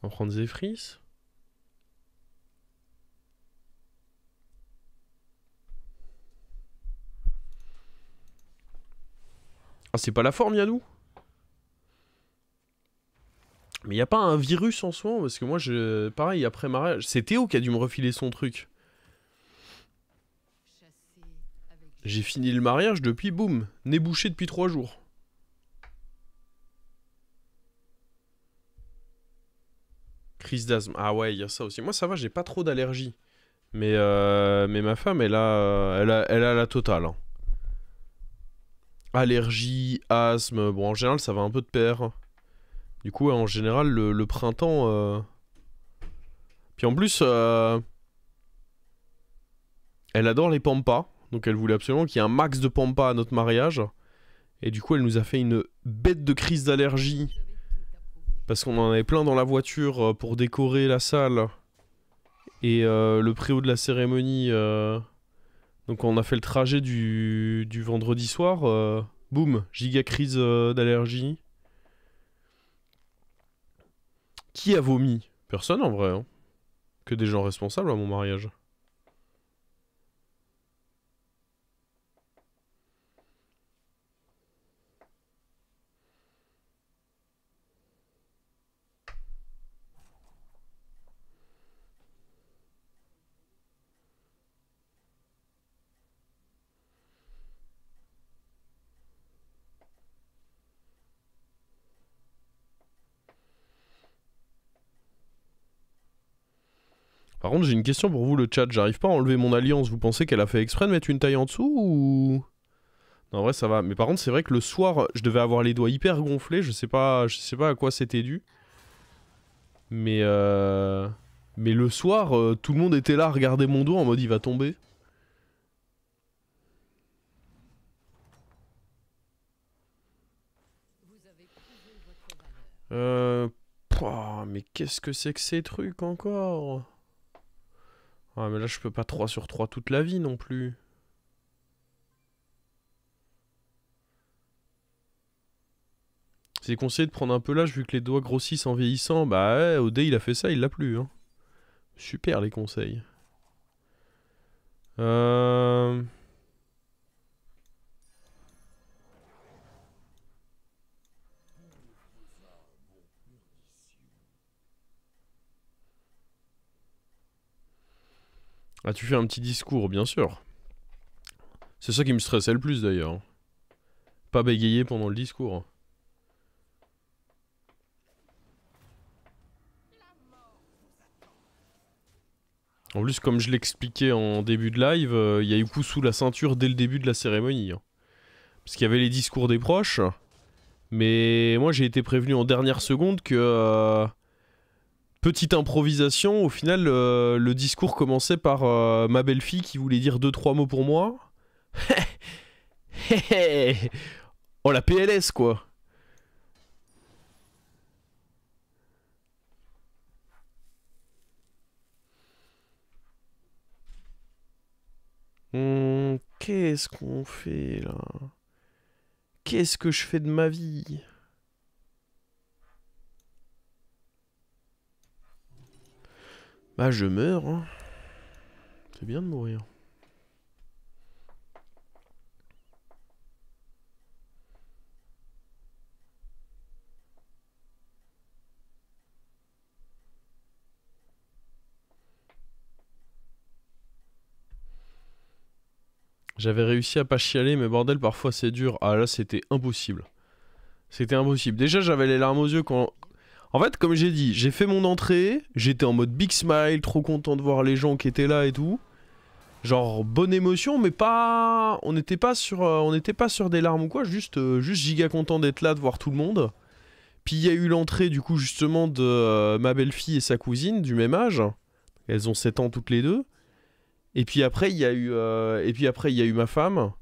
On va prendre Zephrys. Ah, c'est pas la forme, Yannou? Mais y a pas un virus en ce moment? Parce que moi, pareil, après mariage... C'est Théo qui a dû me refiler son truc. J'ai fini le mariage depuis, boum, nez bouché depuis 3 jours. Crise d'asthme. Ah ouais, il y a ça aussi. Moi, ça va, j'ai pas trop d'allergies. Mais ma femme, elle a la totale. Hein. Allergie, asthme, bon, en général, ça va un peu de pair. Du coup, en général, le printemps... Puis en plus, elle adore les pampas. Donc elle voulait absolument qu'il y ait un max de pampas à notre mariage. Et du coup, elle nous a fait une bête de crise d'allergie. Parce qu'on en avait plein dans la voiture pour décorer la salle. Et le préau de la cérémonie... Donc on a fait le trajet du vendredi soir. Boum, giga crise d'allergie. Qui a vomi? Personne en vrai. Hein. Que des gens responsables à mon mariage. Par contre, j'ai une question pour vous, le chat. J'arrive pas à enlever mon alliance. Vous pensez qu'elle a fait exprès de mettre une taille en dessous ou... Non, en vrai, ça va. Mais par contre, c'est vrai que le soir, je devais avoir les doigts hyper gonflés. Je sais pas à quoi c'était dû. Mais le soir, tout le monde était là à regarder mon doigt en mode il va tomber. Mais qu'est-ce que c'est que ces trucs encore? Ah, mais là, je peux pas 3 sur 3 toute la vie non plus. C'est conseillé de prendre un peu l'âge vu que les doigts grossissent en vieillissant. Bah ouais, Odé il a fait ça, il l'a plus. Hein. Super les conseils. Ah, tu fais un petit discours, bien sûr. C'est ça qui me stressait le plus d'ailleurs. Pas bégayer pendant le discours. En plus, comme je l'expliquais en début de live, il y a eu coup sous la ceinture dès le début de la cérémonie. Hein. Parce qu'il y avait les discours des proches. Mais moi, j'ai été prévenu en dernière seconde que... petite improvisation, au final, le discours commençait par ma belle-fille qui voulait dire 2-3 mots pour moi. Oh, la PLS, quoi. Qu'est-ce qu'on fait, là? Qu'est-ce que je fais de ma vie? Bah, je meurs, hein. C'est bien de mourir. J'avais réussi à pas chialer, mais bordel, parfois c'est dur. Ah là, c'était impossible. C'était impossible. Déjà, j'avais les larmes aux yeux quand... En fait, comme j'ai dit, j'ai fait mon entrée, j'étais en mode big smile, trop content de voir les gens qui étaient là et tout. Genre, bonne émotion, mais pas... On n'était pas sur des larmes ou quoi, juste giga content d'être là, de voir tout le monde. Puis il y a eu l'entrée, du coup, justement, de ma belle-fille et sa cousine, du même âge. Elles ont 7 ans toutes les deux. Et puis après, il y a eu ma femme.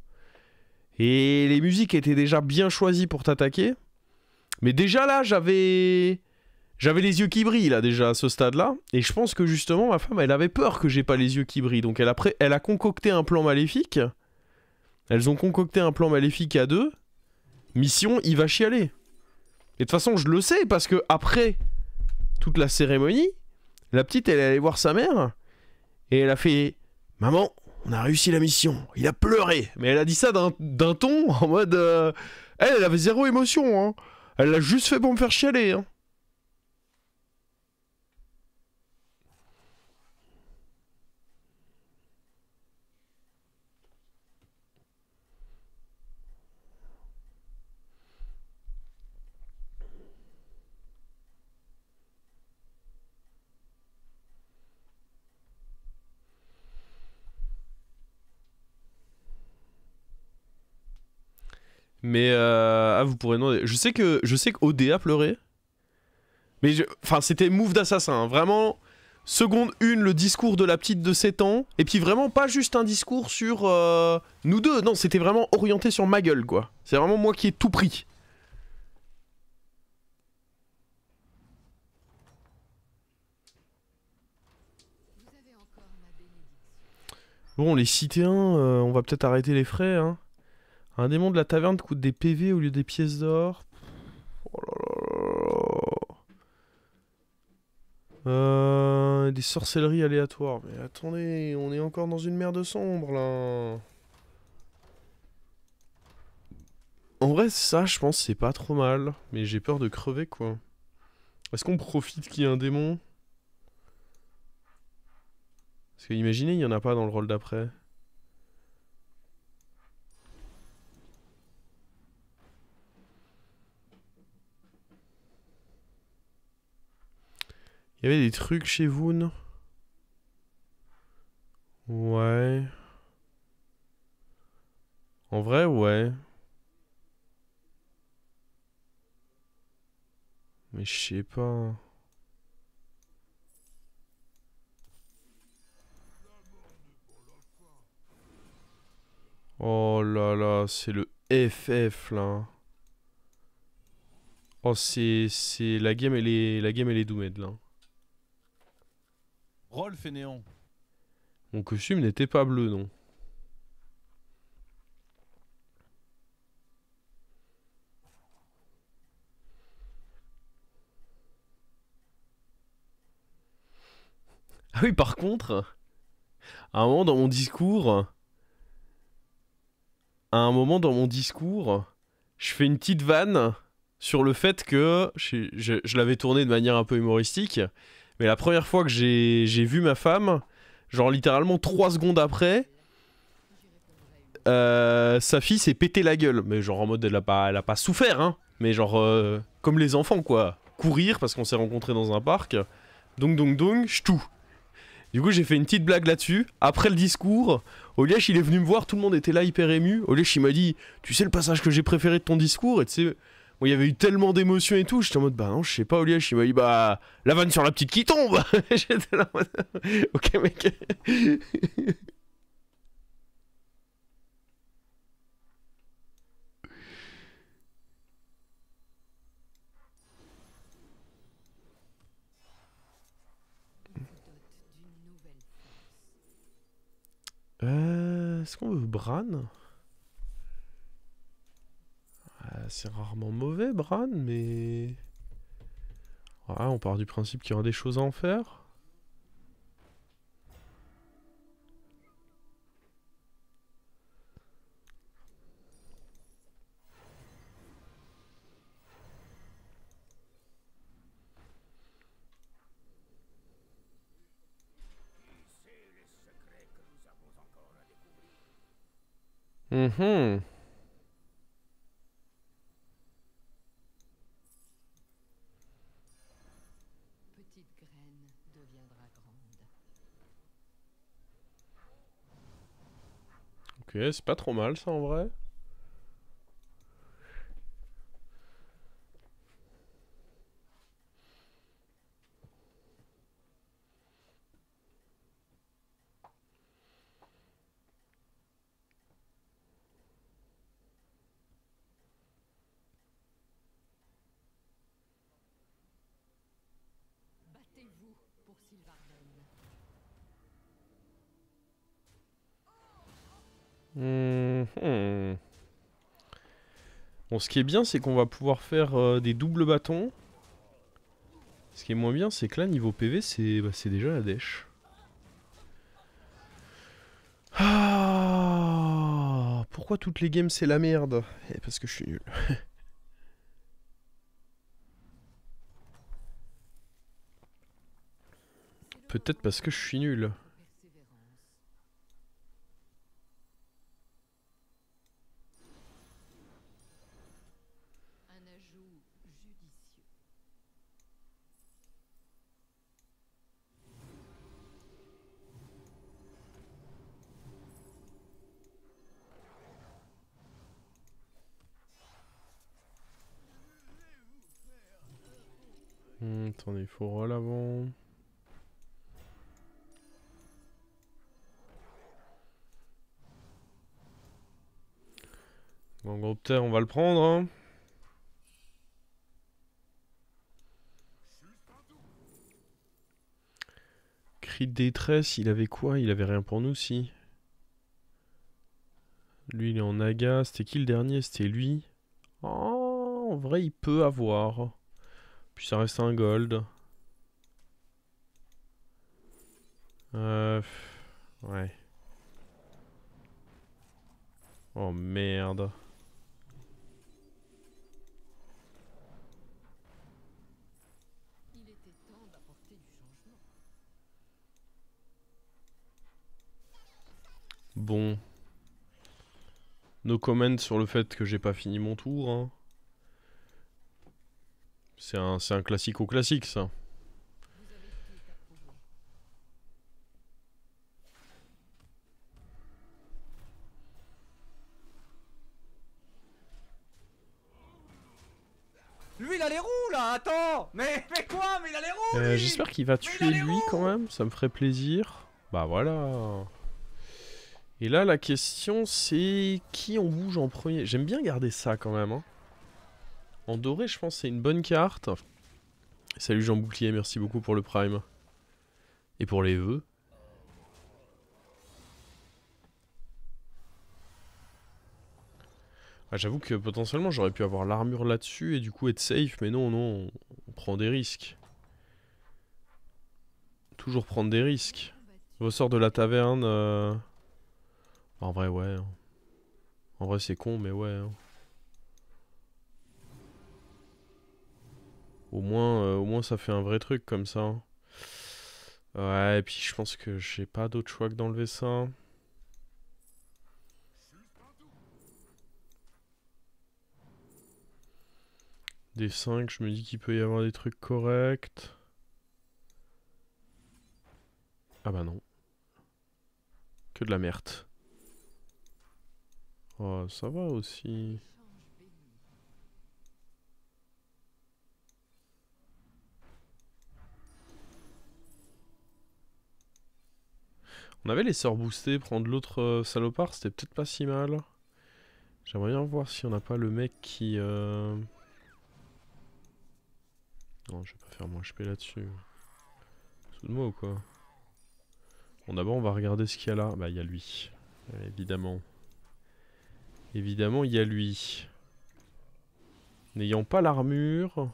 Et les musiques étaient déjà bien choisies pour t'attaquer. Mais déjà là, j'avais les yeux qui brillent, là, déjà, à ce stade-là. Et je pense que justement, ma femme, elle avait peur que j'ai pas les yeux qui brillent. Donc elle a concocté un plan maléfique. Elles ont concocté un plan maléfique à deux. Mission, il va chialer. Et de toute façon, je le sais, parce que après toute la cérémonie, la petite, elle est allée voir sa mère, et elle a fait « Maman, on a réussi la mission. » Il a pleuré. Mais elle a dit ça d'un ton en mode... Elle avait zéro émotion, hein. Elle l'a juste fait pour me faire chialer, hein. Mais ah, vous pourrez demander. Je sais que OD a pleuré. Mais enfin, c'était move d'assassin. Hein. Vraiment, seconde une, le discours de la petite de 7 ans. Et puis vraiment pas juste un discours sur nous deux. Non, c'était vraiment orienté sur ma gueule, quoi. C'est vraiment moi qui ai tout pris. Bon, les citéens, on va peut-être arrêter les frais, hein. Un démon de la taverne coûte des PV au lieu des pièces d'or. Oh là là. Des sorcelleries aléatoires. Mais attendez, on est encore dans une merde sombre, là. En vrai, ça, je pense, c'est pas trop mal. Mais j'ai peur de crever, quoi. Est-ce qu'on profite qu'il y ait un démon? Parce que imaginez, il y en a pas dans le rôle d'après. Il y avait des trucs chez vous, non? Ouais. En vrai, ouais. Mais je sais pas. Oh là là, c'est le FF là. Oh c'est la game elle est doomed là. Roll fainéant. Mon costume n'était pas bleu non. Ah oui par contre, à un moment dans mon discours, je fais une petite vanne sur le fait que je l'avais tourné de manière un peu humoristique, mais la première fois que j'ai vu ma femme, genre littéralement 3 secondes après, sa fille s'est pété la gueule. Mais genre en mode elle a pas souffert, hein. Mais genre comme les enfants quoi. Courir parce qu'on s'est rencontrés dans un parc. Donc, j'tou. Du coup j'ai fait une petite blague là-dessus. Après le discours, Oliesh il est venu me voir, tout le monde était là hyper ému. Oliesh il m'a dit, tu sais le passage que j'ai préféré de ton discours? Et tu sais, bon, il y avait eu tellement d'émotions et tout. J'étais en mode, bah non, je sais pas, Oliesh. Il m'a dit, bah la vanne sur la petite qui tombe. J'étais là en mode, ok mec. Est-ce qu'on veut Bran? C'est rarement mauvais, Bran, mais... Ouais, on part du principe qu'il y aura des choses à en faire. Mhm. Petite graine deviendra grande. Ok, c'est pas trop mal ça en vrai. Battez-vous pour Sylvarden. Mhm. Bon, ce qui est bien, c'est qu'on va pouvoir faire des doubles bâtons. Ce qui est moins bien, c'est que là, niveau PV, c'est déjà la dèche. Ah, pourquoi toutes les games c'est la merde? Parce que je suis nul. Peut-être parce que je suis nul. Un ajout judicieux. Attendez, il faut roll avant. Bon, gros terre, on va le prendre. Hein. Cri de détresse, il avait quoi? Il avait rien pour nous, si. Lui, il est en naga. C'était qui le dernier? C'était lui. Oh, en vrai, il peut avoir. Puis ça reste un gold. Ouais. Oh merde. Il était temps d'apporter du changement. Bon. No comment sur le fait que j'ai pas fini mon tour. Hein. C'est un classique au classique, ça. Vous avez tout à prouver. Lui, il a les roues, là, attends. Mais quoi? Mais il a les roues, lui. J'espère qu'il va tuer lui quand même, ça me ferait plaisir. Bah voilà. Et là, la question, c'est qui on bouge en premier? J'aime bien garder ça quand même. Hein. En doré, je pense que c'est une bonne carte. Salut Jean Bouclier, merci beaucoup pour le prime. Et pour les vœux. Ah, j'avoue que potentiellement j'aurais pu avoir l'armure là-dessus et du coup être safe, mais non, non, on prend des risques. Toujours prendre des risques. Ressort de la taverne. En vrai, ouais. Hein. En vrai, c'est con, mais ouais. Hein. Au moins, ça fait un vrai truc comme ça. Hein. Ouais, et puis je pense que j'ai pas d'autre choix que d'enlever ça. Des 5, je me dis qu'il peut y avoir des trucs corrects. Ah bah non. Que de la merde. Oh, ça va aussi. On avait les sorts boostés, prendre l'autre salopard, c'était peut-être pas si mal. J'aimerais bien voir si on n'a pas le mec qui... Non, je vais pas faire mon HP là-dessus. Sous de moi ou quoi? Bon, d'abord, on va regarder ce qu'il y a là. Bah, il y a lui. Évidemment. Évidemment, il y a lui. N'ayant pas l'armure...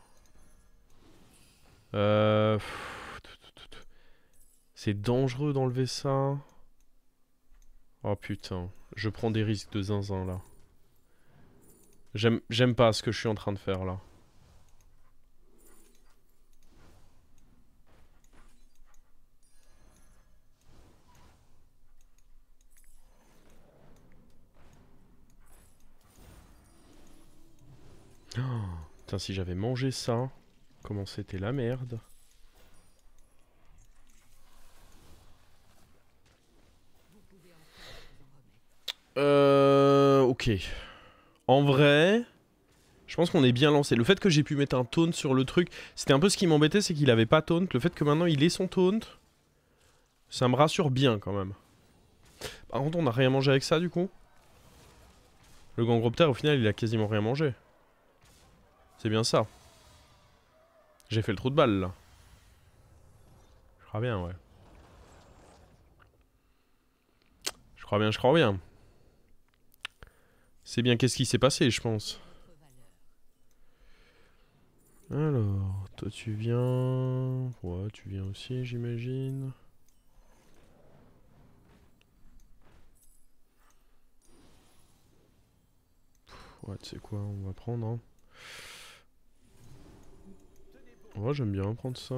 C'est dangereux d'enlever ça. Oh putain. Je prends des risques de zinzin, là. J'aime pas ce que je suis en train de faire, là. Oh, putain, si j'avais mangé ça, comment c'était la merde. Ok. En vrai, je pense qu'on est bien lancé. Le fait que j'ai pu mettre un taunt sur le truc, c'était un peu ce qui m'embêtait, c'est qu'il avait pas taunt. Le fait que maintenant il ait son taunt, ça me rassure bien quand même. Par contre, on n'a rien mangé avec ça du coup. Le Gangropter, au final, il a quasiment rien mangé. C'est bien ça. J'ai fait le trou de balle là. Je crois bien, ouais. Je crois bien, je crois bien. C'est bien qu'est-ce qui s'est passé, je pense. Alors, Toi tu viens... Ouais, tu viens aussi, j'imagine. Ouais, tu sais quoi, on va prendre, hein. Ouais, j'aime bien prendre ça.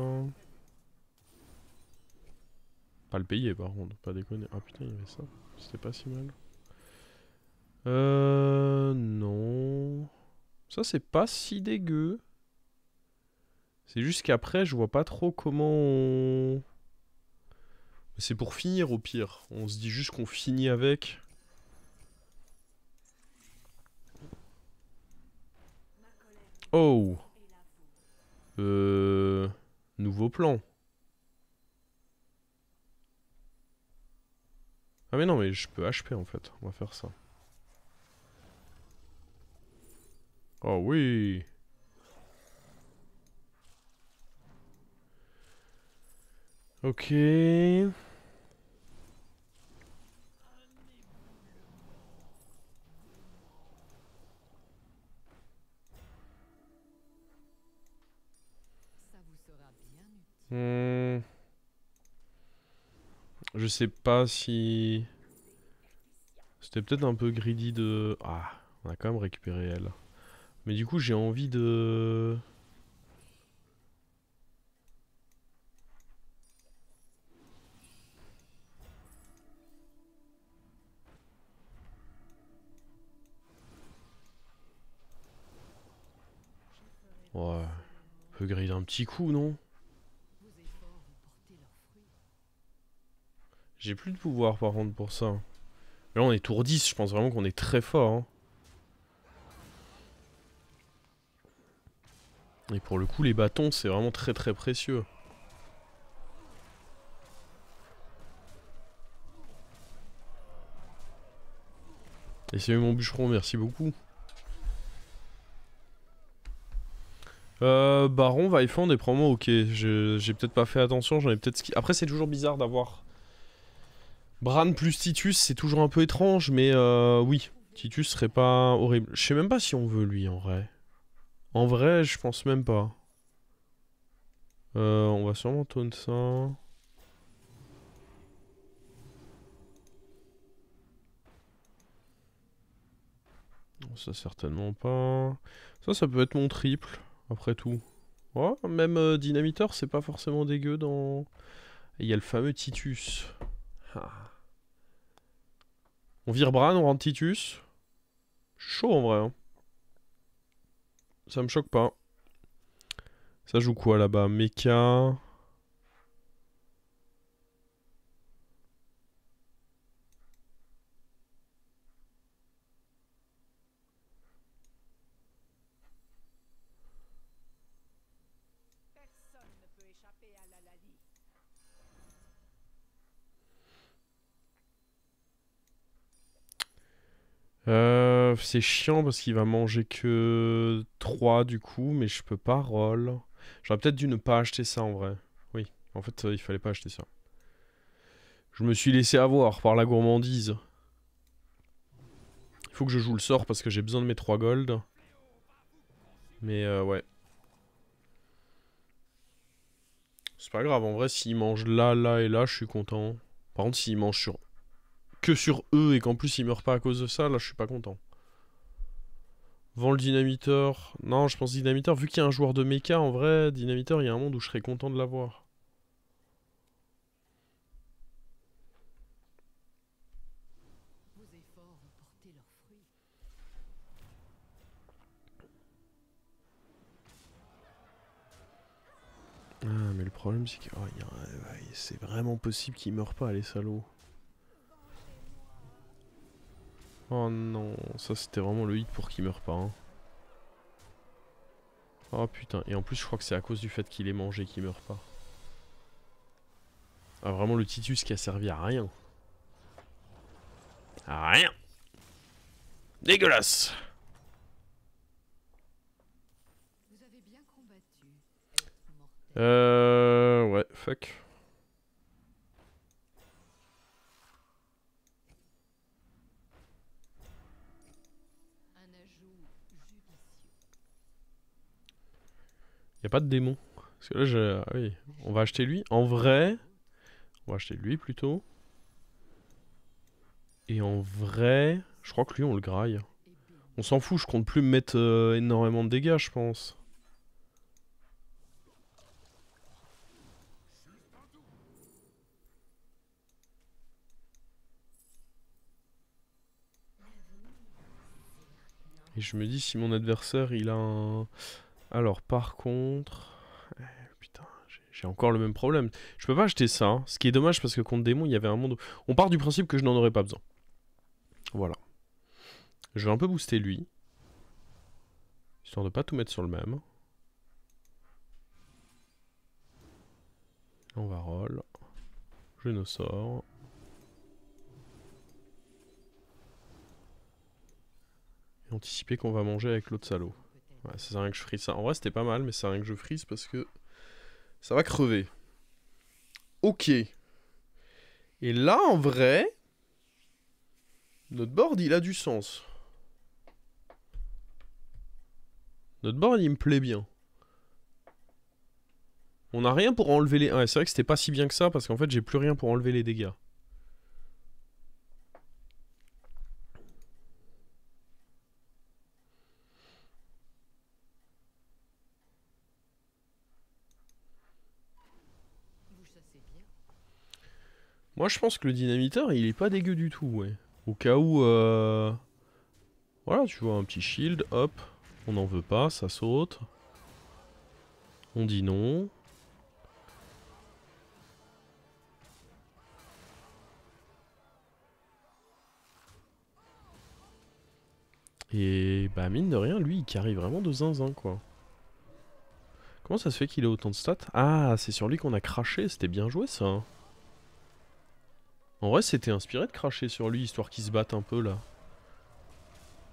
Pas le payer par contre, pas déconner. Ah putain, il y avait ça. C'était pas si mal. Non. Ça, c'est pas si dégueu. C'est juste qu'après, je vois pas trop comment on... C'est pour finir au pire. On se dit juste qu'on finit avec. Oh. Nouveau plan. Ah mais non, mais je peux HP en fait. On va faire ça. Oh oui. Ok. Ça vous sera bien utile. Je sais pas si... C'était peut-être un peu greedy de... Ah, on a quand même récupéré elle. Mais du coup, j'ai envie de... Ouais. On peut griller un petit coup, non? Vos efforts ont porté leurs fruits. J'ai plus de pouvoir par contre pour ça. Là, on est tour 10, je pense vraiment qu'on est très fort. Hein. Et pour le coup, les bâtons, c'est vraiment très très précieux. Et c'est mon bûcheron, merci beaucoup. Baron, Vaifand est probablement ok. J'ai peut-être pas fait attention, j'en ai peut-être... Après, c'est toujours bizarre d'avoir... Bran plus Titus, c'est toujours un peu étrange, mais oui. Titus serait pas horrible. Je sais même pas si on veut lui, en vrai. En vrai, je pense même pas. On va sûrement taunt ça. Ça, certainement pas. Ça peut être mon triple, après tout. Ouais, même Dynamiteur, c'est pas forcément dégueu dans... Et il y a le fameux Titus. Ah. On vire Bran, on rentre Titus. Chaud en vrai. Hein. Ça me choque pas. Ça joue quoi là-bas? Mecha. Personne ne peut échapper à la Lali. C'est chiant parce qu'il va manger que 3 du coup, mais je peux pas roll. J'aurais peut-être dû ne pas acheter ça en vrai. Oui, en fait, il fallait pas acheter ça. Je me suis laissé avoir par la gourmandise. Il faut que je joue le sort parce que j'ai besoin de mes 3 gold. Mais ouais. C'est pas grave, en vrai, s'il mange là, là et là, je suis content. Par contre, s'il mange que sur eux et qu'en plus il meurt pas à cause de ça, là, je suis pas content. Vends le dynamiteur. Non, je pense dynamiteur, vu qu'il y a un joueur de mecha, en vrai, dynamiteur, il y a un monde où je serais content de l'avoir. Vos efforts ont porté leurs fruits. Ah, mais le problème, c'est que c'est vraiment possible qu'il meure pas, les salauds. Oh non, ça c'était vraiment le hit pour qu'il meure pas. Hein. Oh putain, et en plus, je crois que c'est à cause du fait qu'il ait mangé qu'il meurt pas. Ah, vraiment le Titus qui a servi à rien. À rien. Dégueulasse. Vous avez bien combattu, être mortel. Ouais, fuck. Un ajout judicieux. Y a pas de démon. Parce que là, ah oui, on va acheter lui. En vrai, on va acheter lui plutôt. Et en vrai, je crois que lui, on le graille. On s'en fout, je compte plus me mettre énormément de dégâts, je pense. Et je me dis si mon adversaire il a un... Alors par contre... Putain, j'ai encore le même problème. Je peux pas acheter ça, hein. Ce qui est dommage parce que contre démon il y avait un monde... On part du principe que je n'en aurais pas besoin. Voilà. Je vais un peu booster lui. Histoire de pas tout mettre sur le même. On va roll. Je nos sors. Et anticiper qu'on va manger avec l'autre salaud. Ouais, c'est rien que je frise ça. En vrai c'était pas mal mais c'est rien que je frise parce que... Ça va crever. Ok. Et là en vrai... Notre board il a du sens. Notre board il me plaît bien. On n'a rien pour enlever les... Ouais, c'est vrai que c'était pas si bien que ça parce qu'en fait j'ai plus rien pour enlever les dégâts. Moi je pense que le dynamiteur il est pas dégueu du tout, ouais. Au cas où... Voilà, tu vois, un petit shield, hop. On n'en veut pas, ça saute. On dit non. Et bah mine de rien, lui il carry vraiment de zinzin quoi. Comment ça se fait qu'il ait autant de stats? Ah, c'est sur lui qu'on a craché, c'était bien joué ça. En vrai c'était inspiré de cracher sur lui, histoire qu'il se batte un peu là.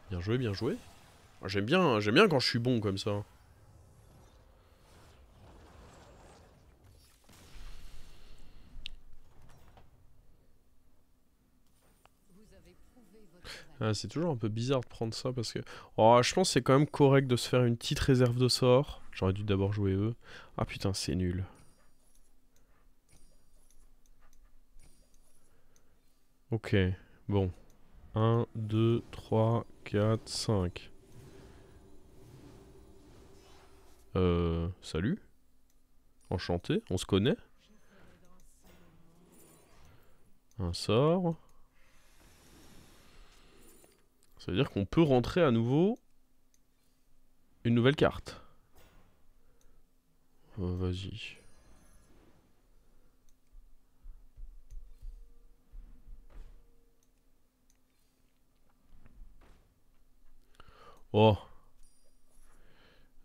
Bien joué, bien joué. J'aime bien quand je suis bon comme ça. Ah, c'est toujours un peu bizarre de prendre ça parce que... Oh, je pense que c'est quand même correct de se faire une petite réserve de sort. J'aurais dû d'abord jouer eux. Ah putain, c'est nul. Ok, bon. 1, 2, 3, 4, 5. Salut. Enchanté, on se connaît. Un sort. Ça veut dire qu'on peut rentrer à nouveau une nouvelle carte. Vas-y. Oh.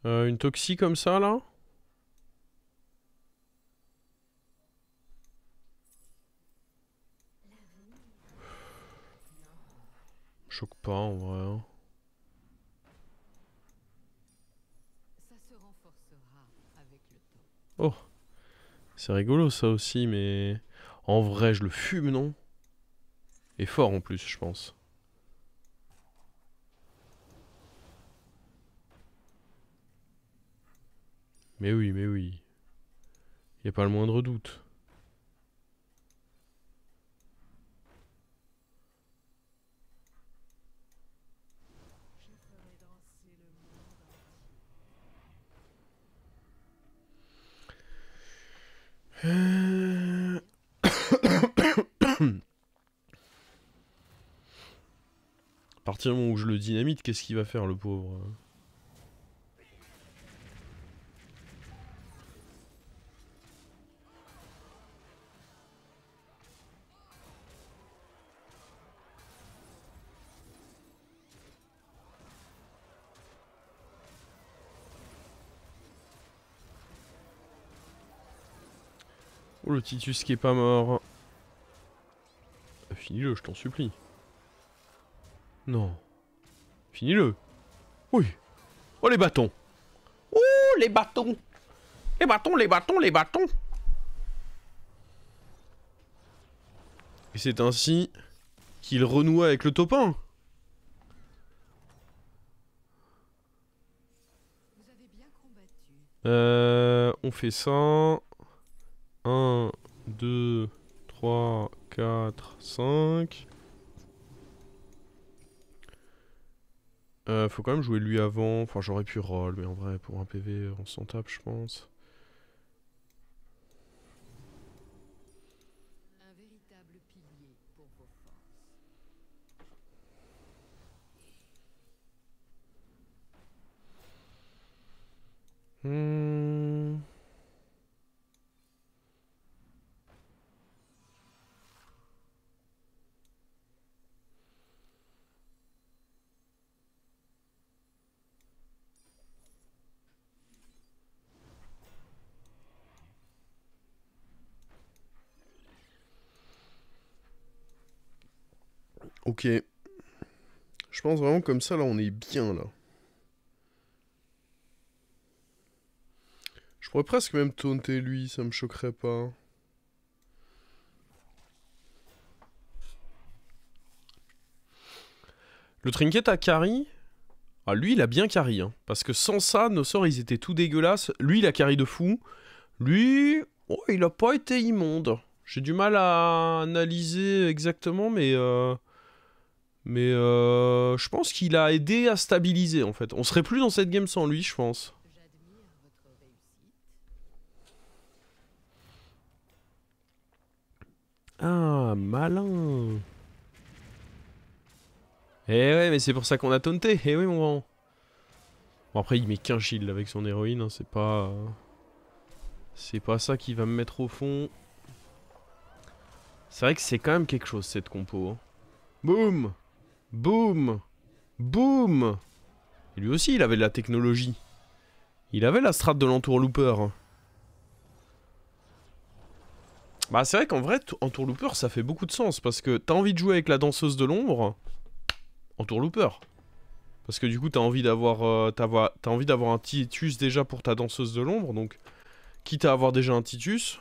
Une toxie comme ça là? Choque pas en vrai. Hein. Oh. C'est rigolo ça aussi mais... En vrai je le fume non? Et fort en plus je pense. Mais oui, mais oui. Y a pas le moindre doute. À partir du moment où je le dynamite, qu'est-ce qu'il va faire le pauvre? Oh le Titus qui est pas mort. Finis-le, je t'en supplie. Non. Finis-le. Oui. Oh les bâtons. Oh les bâtons. Les bâtons, les bâtons, les bâtons. Et c'est ainsi qu'il renoua avec le topin. On fait ça. 1, 2, 3, 4, 5. Faut quand même jouer lui avant. Enfin, j'aurais pu roll, mais en vrai, pour un PV, on s'en tape, je pense. Un véritable pilier pour vos forces. Ok. Je pense vraiment comme ça, là, on est bien, là. Je pourrais presque même taunter lui, ça me choquerait pas. Le trinket à carry. Ah, lui, il a bien carry, hein. Parce que sans ça, nos sorts, ils étaient tout dégueulasses. Lui, il a carry de fou. Lui, oh, il a pas été immonde. J'ai du mal à analyser exactement, mais je pense qu'il a aidé à stabiliser, en fait. On serait plus dans cette game sans lui, je pense. J'admire votre réussite. Ah, malin. Eh ouais, mais c'est pour ça qu'on a taunté. Eh oui, mon grand. Bon, après, il met qu'un shield avec son héroïne. Hein. C'est pas... c'est pas ça qui va me mettre au fond. C'est vrai que c'est quand même quelque chose, cette compo. Hein. Boum. Boum. Boum. Et lui aussi, il avait de la technologie. Il avait la strat de l'entourlooper. Hein. Bah, c'est vrai qu'en vrai, entourlooper, ça fait beaucoup de sens. Parce que t'as envie de jouer avec la danseuse de l'ombre... entourlooper. Parce que du coup, t'as envie d'avoir t'as envie d'avoir un Titus déjà pour ta danseuse de l'ombre. Donc, quitte à avoir déjà un Titus,